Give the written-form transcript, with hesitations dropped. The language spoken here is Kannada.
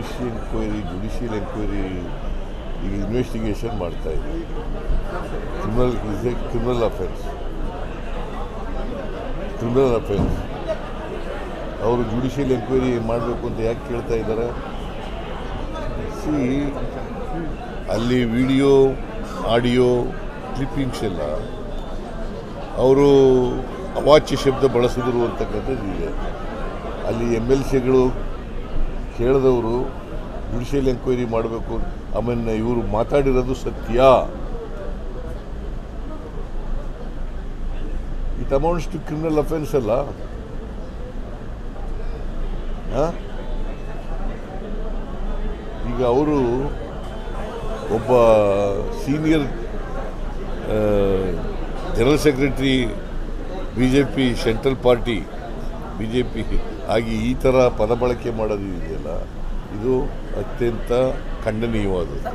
ಜುಡಿಷಿಯಲ್ ಎಂಕ್ವೈರಿ ಈಗ ಇನ್ವೆಸ್ಟಿಗೇಷನ್ ಮಾಡ್ತಾ ಇದೆ. ಕ್ರಿಮಿನಲ್ ಅಫೆನ್ಸ್ ಅವರು ಜುಡಿಷಿಯಲ್ ಎಂಕ್ವೈರಿ ಮಾಡಬೇಕು ಅಂತ ಯಾಕೆ ಕೇಳ್ತಾ ಇದ್ದಾರೆ? ಅಲ್ಲಿ ವಿಡಿಯೋ ಆಡಿಯೋ ಕ್ಲಿಪ್ಪಿಂಗ್ಸ್ ಎಲ್ಲ ಅವರು ಅವಾಚ್ಯ ಶಬ್ದ ಬಳಸಿದ್ರು ಅಂತಕ್ಕಂಥದ್ದು ಇದೆ. ಅಲ್ಲಿ MLCಗಳು ಕೇಳಿದವರು ಜುಡಿಷಿಯಲ್ ಎಂಕ್ವೈರಿ ಮಾಡಬೇಕು, ಆಮೇಲೆ ಇವರು ಮಾತಾಡಿರೋದು ಸತ್ಯ. It amounts to criminal offence ಅಲ್ಲ. ಈಗ ಅವರು ಒಬ್ಬ senior general secretary BJP central party BJP ಆಗಿ ಈ ಥರ ಪದ ಬಳಕೆ ಮಾಡೋದು ಇದೆಯಲ್ಲ, ಇದು ಅತ್ಯಂತ ಖಂಡನೀಯವಾದದ್ದು.